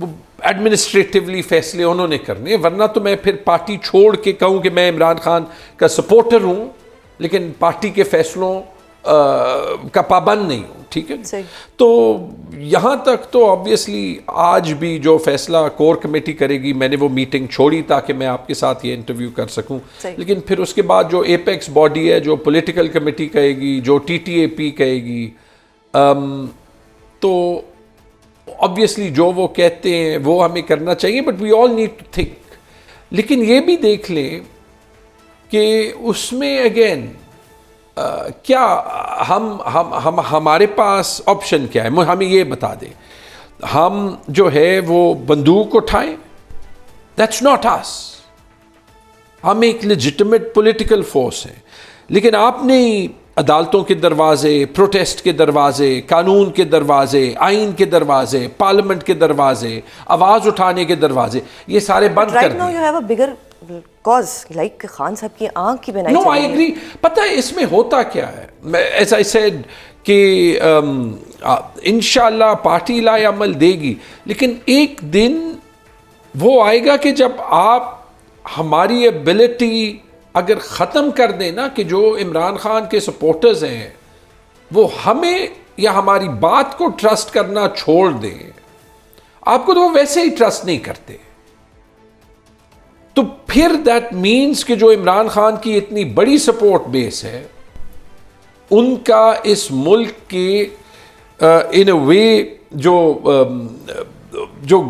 وہ ایڈمنسٹریٹولی فیصلے انہوں نے کرنے، ورنہ تو میں پھر پارٹی چھوڑ کے کہوں کہ میں عمران خان کا سپورٹر ہوں لیکن پارٹی کے فیصلوں کا پابند نہیں ہوں. ٹھیک ہے. تو یہاں تک تو آبویسلی آج بھی جو فیصلہ کور کمیٹی کرے گی، میں نے وہ میٹنگ چھوڑی تاکہ میں آپ کے ساتھ یہ انٹرویو کر سکوں، لیکن پھر اس کے بعد جو ایپیکس باڈی ہے، جو پولیٹیکل کمیٹی کہے گی، جو ٹی ٹی اے پی کہے گی، تو آبویسلی جو وہ کہتے ہیں وہ ہمیں کرنا چاہیے، but we all need to think. لیکن یہ بھی دیکھ لیں کہ اس میں اگین کیا ہمارے پاس آپشن کیا ہے. ہمیں یہ بتا دیں، ہم جو ہے وہ بندوق اٹھائیں؟ دیٹس ناٹ اس. ہم ایک لیجٹمیٹ پولیٹیکل فورس ہیں، لیکن آپ نے عدالتوں کے دروازے، پروٹیسٹ کے دروازے، قانون کے دروازے، آئین کے دروازے، پارلیمنٹ کے دروازے، آواز اٹھانے کے دروازے، یہ سارے بند کر دیے. کاز لائک خان صاحب کی آنکھ کی بنائی. نو آئی ایگری. پتہ ہے اس میں ہوتا کیا ہے، ایز آئی سیڈ کہ انشاءاللہ پارٹی لائے عمل دے گی، لیکن ایک دن وہ آئے گا کہ جب آپ ہماری ایبلٹی اگر ختم کر دیں نا، کہ جو عمران خان کے سپورٹرز ہیں وہ ہمیں یا ہماری بات کو ٹرسٹ کرنا چھوڑ دیں. آپ کو تو وہ ویسے ہی ٹرسٹ نہیں کرتے، تو پھر دیٹ مینس کہ جو عمران خان کی اتنی بڑی سپورٹ بیس ہے، ان کا اس ملک کے ان اے وے جو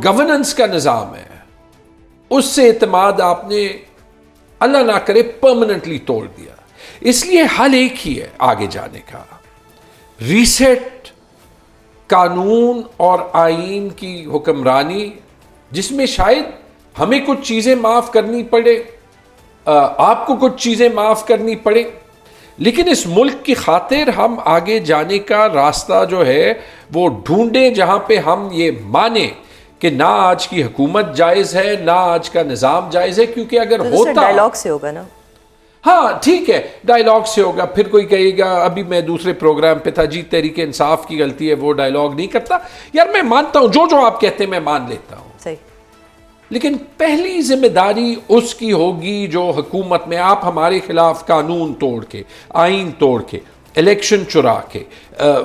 گورننس کا نظام ہے، اس سے اعتماد آپ نے اللہ نہ کرے پرماننٹلی توڑ دیا. اس لیے حل ایک ہی ہے آگے جانے کا، ریسیٹ، قانون اور آئین کی حکمرانی، جس میں شاید ہمیں کچھ چیزیں معاف کرنی پڑے، آپ کو کچھ چیزیں معاف کرنی پڑے، لیکن اس ملک کی خاطر ہم آگے جانے کا راستہ جو ہے وہ ڈھونڈیں، جہاں پہ ہم یہ مانیں کہ نہ آج کی حکومت جائز ہے، نہ آج کا نظام جائز ہے. کیونکہ اگر ہوتا ڈائلاگ سے ہوگا نا، ہاں ٹھیک ہے ڈائلاگ سے ہوگا. پھر کوئی کہے گا، ابھی میں دوسرے پروگرام پہ تھا، جی تحریک انصاف کی غلطی ہے، وہ ڈائلاگ نہیں کرتا. یار میں مانتا ہوں جو آپ کہتے ہیں میں مان لیتا ہوں، صحیح، لیکن پہلی ذمہ داری اس کی ہوگی جو حکومت میں آپ ہمارے خلاف قانون توڑ کے، آئین توڑ کے، الیکشن چرا کے،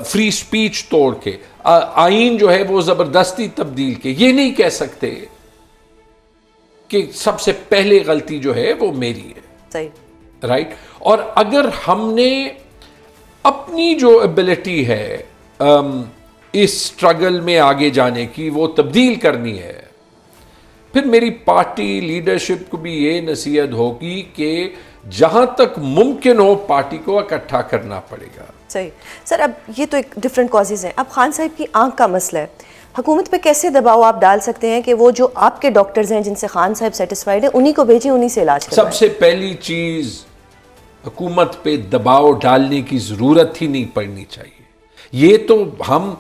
فری سپیچ توڑ کے، آئین جو ہے وہ زبردستی تبدیل کے، یہ نہیں کہہ سکتے کہ سب سے پہلے غلطی جو ہے وہ میری ہے. صحیح، رائٹ. اور اگر ہم نے اپنی جو ایبلٹی ہے اس سٹرگل میں آگے جانے کی وہ تبدیل کرنی ہے، پھر میری پارٹی لیڈرشپ کو بھی یہ نصیحت ہوگی کہ جہاں تک ممکن ہو پارٹی کو اکٹھا کرنا پڑے گا. صحیح. سر اب یہ تو ایک ڈفرینٹ کازز ہیں، اب خان صاحب کی آنکھ کا مسئلہ ہے، حکومت پہ کیسے دباؤ آپ ڈال سکتے ہیں کہ وہ جو آپ کے ڈاکٹرز ہیں جن سے خان صاحب سیٹسفائیڈ ہیں انہی کو بھیجیں، انہی سے علاج کروائیں؟ سب سے پہلی چیز، حکومت پہ دباؤ ڈالنے کی ضرورت ہی نہیں پڑنی چاہیے. یہ تو ہم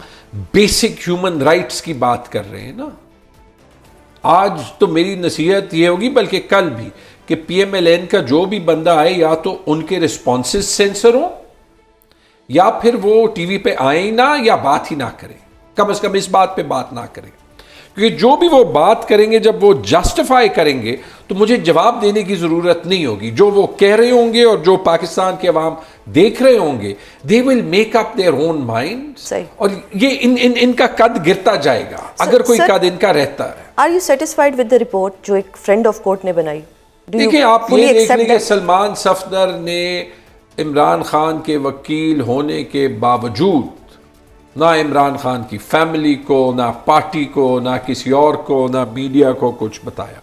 بیسک ہیومن رائٹس کی بات کر رہے ہیں نا. آج تو میری نصیحت یہ ہوگی، بلکہ کل بھی، کہ پی ایم ایل این کا جو بھی بندہ آئے یا تو ان کے رسپانسز سینسر ہوں، یا پھر وہ ٹی وی پہ آئیں نہ، یا بات ہی نہ کریں. کم از کم اس بات پہ بات نہ کریں، کیونکہ جو بھی وہ بات کریں گے جب وہ جسٹیفائی کریں گے تو مجھے جواب دینے کی ضرورت نہیں ہوگی. جو وہ کہہ رہے ہوں گے اور جو پاکستان کے عوام دیکھ رہے ہوں گے، they will make up their own minds. اور یہ ان کا قد گرتا جائے گا اگر کوئی قد ان کا رہتا ہے. Are you satisfied with the report جو ایک فرینڈ آف کورٹ نے بنائی؟ دیکھیں آپ یہ دیکھ لیں کہ سلمان صفدر نے عمران خان کے وکیل ہونے کے باوجود نہ عمران خان کی فیملی کو، نہ پارٹی کو، نہ کسی اور کو، نہ میڈیا کو کچھ بتایا.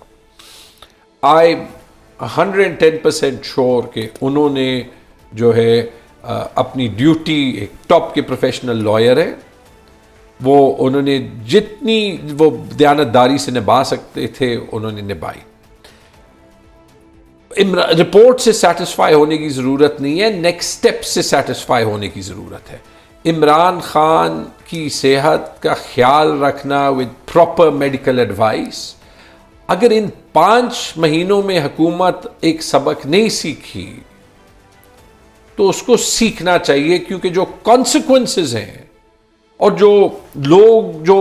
آئی 110% شور کہ انہوں نے جو ہے اپنی ڈیوٹی، ایک ٹاپ کے پروفیشنل لائر ہے، وہ انہوں نے جتنی وہ دیانتداری سے نبھا سکتے تھے انہوں نے نبھائی. رپورٹ سے سیٹسفائی ہونے کی ضرورت نہیں ہے، نیکسٹ سٹیپ سے سیٹسفائی ہونے کی ضرورت ہے. عمران خان کی صحت کا خیال رکھنا ود پراپر میڈیکل ایڈوائس. اگر ان 5 مہینوں میں حکومت ایک سبق نہیں سیکھی تو اس کو سیکھنا چاہیے، کیونکہ جو کانسیکوینسز ہیں اور جو لوگ جو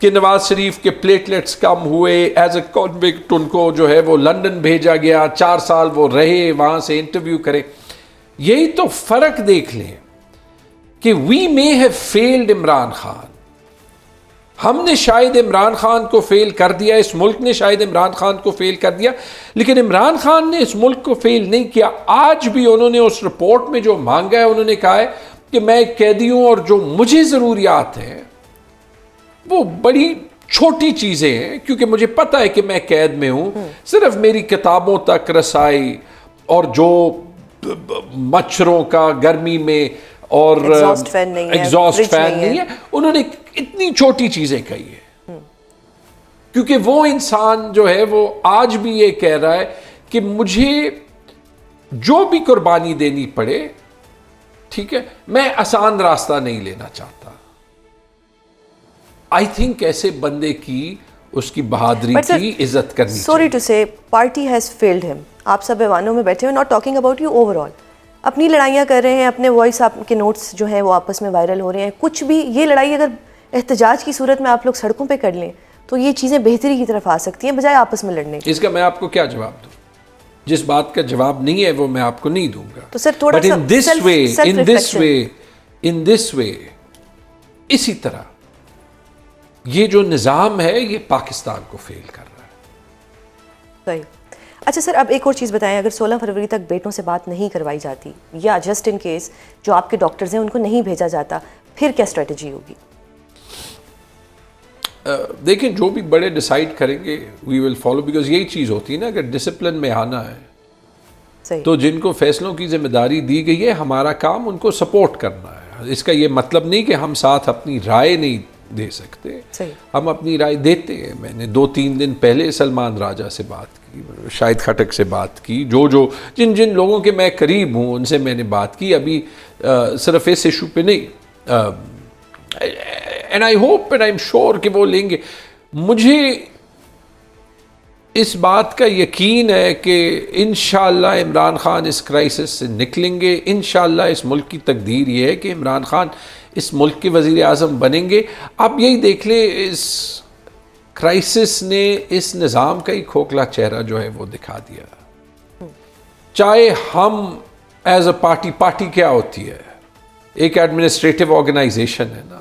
کہ نواز شریف کے پلیٹلیٹس کم ہوئے, ایز اے کنوکٹ ان کو جو ہے وہ لندن بھیجا گیا, 4 سال وہ رہے وہاں سے انٹرویو کرے. یہی تو فرق دیکھ لیں کہ we may have failed Imran Khan, ہم نے شاید عمران خان کو فیل کر دیا, اس ملک نے شاید عمران خان کو فیل کر دیا, لیکن عمران خان نے اس ملک کو فیل نہیں کیا. آج بھی انہوں نے اس رپورٹ میں جو مانگا ہے, انہوں نے کہا ہے کہ میں ایک قیدی ہوں اور جو مجھے ضروریات ہیں وہ بڑی چھوٹی چیزیں ہیں, کیونکہ مجھے پتہ ہے کہ میں قید میں ہوں. صرف میری کتابوں تک رسائی اور جو مچھروں کا گرمی میں اور ایگزاسٹ فین نہیں ہے, انہوں نے اتنی چھوٹی چیزیں کہی ہے. کیونکہ وہ انسان جو ہے وہ آج بھی یہ کہہ رہا ہے کہ مجھے جو بھی قربانی دینی پڑے, ٹھیک ہے, میں آسان راستہ نہیں لینا چاہتا. آئی تھنک ایسے بندے کی اس کی بہادری کی عزت کرنی چاہیے. سوری ٹو سے پارٹی ہیز فیلڈ ہم. آپ سب ایوانوں میں بیٹھے ہوئے, not talking about you over all, اپنی لڑائیاں کر رہے ہیں, اپنے وائس آپ کے نوٹس جو ہیں وہ آپس میں وائرل ہو رہے ہیں. کچھ بھی یہ لڑائی اگر احتجاج کی صورت میں آپ لوگ سڑکوں پہ کر لیں تو یہ چیزیں بہتری کی طرف آ سکتی ہیں بجائے آپس میں لڑنے. اس کا میں آپ کو کیا جواب دوں؟ جس بات کا جواب نہیں ہے وہ میں آپ کو نہیں دوں گا. تو سر تھوڑا سا in this way اسی طرح یہ جو نظام ہے یہ پاکستان کو فیل کر رہا ہے. صحیح. اچھا سر, اب ایک اور چیز بتائیں, اگر 16 فروری تک بیٹوں سے بات نہیں کروائی جاتی یا جسٹ ان کیس جو آپ کے ڈاکٹرز ہیں ان کو نہیں بھیجا جاتا, پھر کیا اسٹریٹجی ہوگی؟ دیکھیں جو بھی بڑے ڈیسائیڈ کریں گے وی ول فالو, بیکاز یہی چیز ہوتی ہے نا, اگر ڈسپلن میں آنا ہے تو جن کو فیصلوں کی ذمہ داری دی گئی ہے ہمارا کام ان کو سپورٹ کرنا ہے. اس کا یہ مطلب نہیں کہ ہم ساتھ اپنی رائے نہیں دے سکتے, ہم اپنی رائے دیتے ہیں. میں نے 2-3 دن پہلے سلمان راجہ سے بات کی, شاہد خٹک سے بات کی, جن لوگوں کے میں قریب ہوں ان سے میں نے بات کی. ابھی صرف اس ایشو پہ نہیں, and I hope and I am sure کہ وہ لیں گے. مجھے اس بات کا یقین ہے کہ انشاءاللہ عمران خان اس کرائسس سے نکلیں گے. انشاءاللہ اس ملک کی تقدیر یہ ہے کہ عمران خان اس ملک کے وزیر اعظم بنیں گے. آپ یہی دیکھ لیں, اس کرائسس نے اس نظام کا ہی کھوکھلا چہرہ جو ہے وہ دکھا دیا. چاہے ہم ایز اے پارٹی کیا ہوتی ہے, ایک ایڈمنسٹریٹو آرگنائزیشن ہے نا,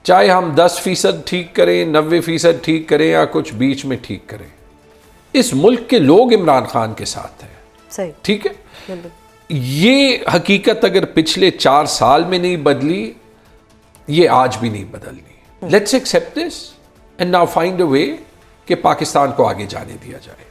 چاہے ہم 10% ٹھیک کریں, 90% ٹھیک کریں یا کچھ بیچ میں ٹھیک کریں, اس ملک کے لوگ عمران خان کے ساتھ ہیں. صحیح, ٹھیک ہے. یہ حقیقت اگر پچھلے 4 سال میں نہیں بدلی, یہ آج بھی نہیں بدلنی. Let's accept this and now find a way کہ پاکستان کو آگے جانے دیا جائے.